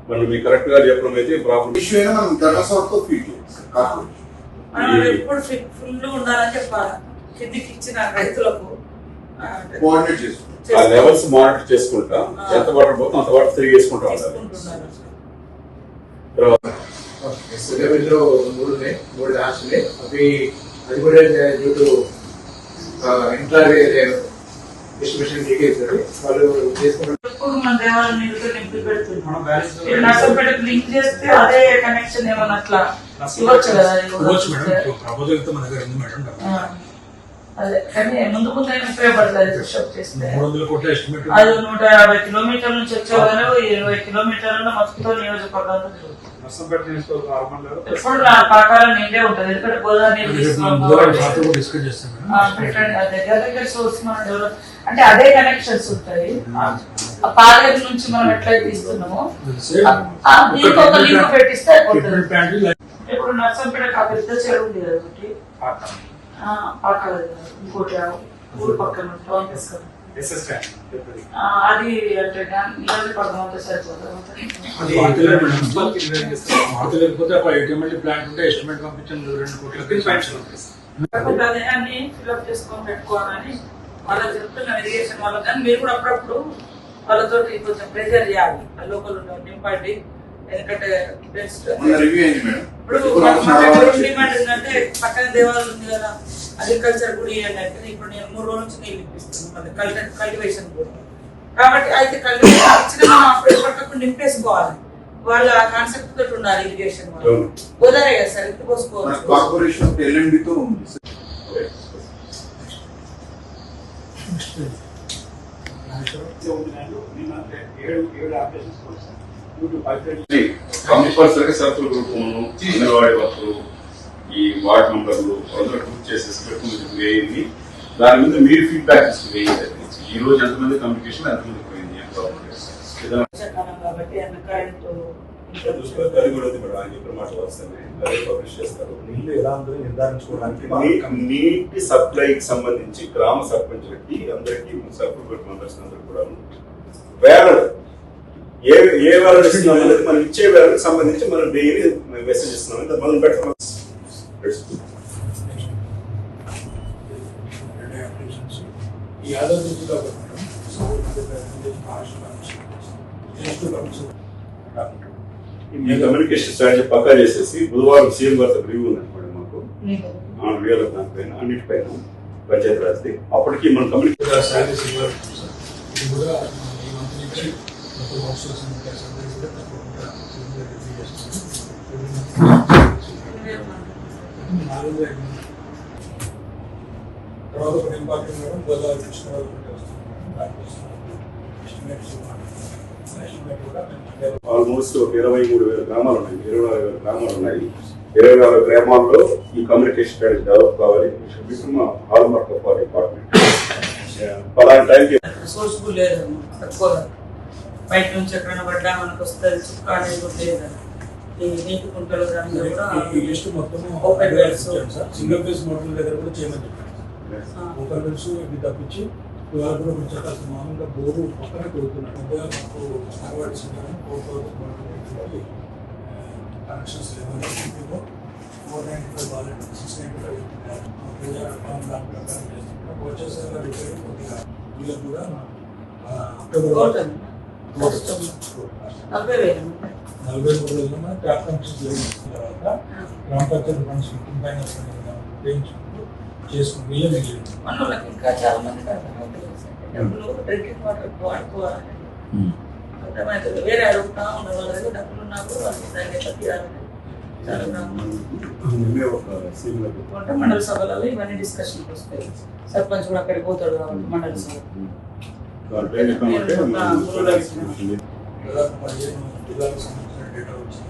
మనం మీకు కరెక్ట్ గా చెప్పడం అయితే ప్రాబ్లం ఇష్యూ అయినా మనం ధర్మసభతో ఫీడ్ చేయాలి. ఎప్పుడు ఫుల్ ఉండాలని చెప్పాలి. కిందికి ఇచ్చిన రైతులకు కోఆర్డినేట్ చేసుకోవాలి. ఆ లెవెల్స్ మానిటర్ చేసుకుంటా ఎంత వాటర్ పోతుందో అంత వాటర్ తిరిగి వేసుకుంటా ఉండాలి. మూడు రాష్ట్రాలే అవి అది కూడా due to intra distribution leakage వాళ్ళు చేసుకుంటారు. మన దేవాలయం నీళ్ళతో నింపి పెడుతున్నాం. నర్సంపేటకు లింక్ చేస్తే అదే కనెక్షన్ ఏమన్నా అట్లా ఇవ్వచ్చు కదా. అదే కానీ ముందు ముందు అయినా ఉపయోగపడుతుంది. చేస్తే అది 150 కిలోమీటర్ల నుంచి వచ్చేవారు 20 కిలోమీటర్ల మొత్తం నియోజకవర్గంలో ఎప్పుడు పాకాల నిండే ఉంటది. ఎందుకంటే గోదావరి నీళ్ళు పెట్టండి. దగ్గర దగ్గర సోర్స్ మనం డెవలప్ అంటే అదే కనెక్షన్స్ ఉంటాయి. ఆ పాలేరు నుంచి మనం ఎట్లయితే ఇస్తున్నామో ఇంకొక లింక్ పెట్టిస్తే అయిపోతుంది. ఇప్పుడు నర్సంపేట పెద్ద చెరువు ఉంది కదా ఒకటి పాకాల ఇంకోటి ఊరు పక్కన టౌన్ తీసుకొని అది అంటే నియోజకవర్గం అంతా సరిపోతుంది. అన్ని ఫిల్అప్ చేసుకొని పెట్టుకోవాలని వాళ్ళకి చెప్తున్నాం. ఇరిగేషన్ వాళ్ళకి కానీ మీరు కూడా అప్పుడప్పుడు వాళ్ళతో కొంచెం ప్రెజర్ చేయాలి. లోకల్ నింపండి. ఎందుకంటే బెస్ట్ ఇప్పుడు డిమాండ్ ఏంటంటే పక్కన దేవాలయం ఉంది కదా, అగ్రికల్చర్ కూడా ఇవ్వండి అంటే ఇప్పుడు నేను 3 రోజుల నుంచి నీళ్ళు ఇప్పిస్తున్నాను. కల్టివేషన్ కూడా కాబట్టి అయితే కల్టివేషన్ ఇచ్చిన మనం అప్పుడు పక్కకు నింపేసుకోవాలి. వాళ్ళ కాన్సెప్ట్ తోటి ఉండాలి. ఇరిగేషన్ వాళ్ళు గోదావరి కదా సార్ ఎత్తి పోసుకోవాలి. కార్పొరేషన్ ఎల్ఎండితో ఉంది. కంపల్సరీగా సరుకులు కొనుక్కోను అంగన్వాడీ వర్కర్లు ఈ వార్డ్ మెంబర్లు అందరూ గ్రూప్ చేసేసి పెట్టుకుని దాని మీద మీరు ఫీడ్బ్యాక్ తీసుకుని ఈ రోజు ఎంతమంది కమ్యూనికేషన్ ఎంతమంది పోయింది నీటి సప్లైకి సంబంధించి గ్రామ సర్పంచులకి అందరికి సర్పంచ్ మెంబర్స్ అందరూ కూడా వేరే ఏ వేళ ఇస్తున్నాం అనేది మనం ఇచ్చే వేళకి సంబంధించి మనం డైలీ మెసేజ్ ఇస్తున్నాం. మనం పెట్టడం ఈ కమ్యూనికేషన్ స్ట్రాటజీ పక్కా చేసేసి బుధవారం సీఎం గారితో రివ్యూ ఉందనుకోండి మాకు దానిపైన అన్నిటిపైన పంచాయతీ రాజ్ది అప్పటికి మన కమ్యూనికేషన్ ఆల్మోస్ట్ 23,000 గ్రామాలు ఉన్నాయి. 24,000 గ్రామాలు ఉన్నాయి. 24 గ్రామాల్లో ఈ కమ్యూనికేషన్ స్ట్రాటజీ డెవలప్ కావాలి. Hall mark of our department పలానా టైంకి సోర్స్ఫుల్ లేదు. తక్కువ బయట నుంచి ఎక్కడైనా పడ్డా మనకు వస్తుంది. చుక్క అనేది కూడా లేదు. ఈ నీటి కుంటలు సింగిల్ ఫేస్ మోటార్ల దగ్గర కూడా చేయమని చెప్పారు. ఓపెన్ వెల్స్ ఇవి తప్పించి ఇవాళ కూడా కొంచెం కాస్త మామూలుగా బోరు పక్కనే కొడుతున్నారు. మాకు అలవాటు కనెక్షన్స్ లేవని 495 బాలెట్ 695 దాని ప్రకారం చేస్తున్నారు. వచ్చేసరి రిపేర్ కొద్దిగా వీళ్ళకి కూడా అక్టోబర్ 40 రోజుల్లో ట్యాప్ కనెక్షన్స్ లేవచ్చిన తర్వాత గ్రామ పంచాయతీ ఫండ్స్ 15 ఫైనాన్స్ ఉపయోగించుకుంటూ చేసుకుని వీళ్ళే మిగిలింది. ఇంకా చాలా మంది డ్రింకింగ్ వాటర్ వాడుకోవాలని అర్థమవుతుంది. వేరే అడుగుతా ఉన్న వాళ్ళ దగ్గర డబ్బులు ఉన్నప్పుడు వాళ్ళకి తీరాలని వంట మండల సభలలో ఇవన్నీ డిస్కషన్కి వస్తాయి. సర్పంచ్ కూడా అక్కడికి పోతాడు కాబట్టి మండల సభ జిల్లాకు సంబంధించిన డేటా వచ్చింది.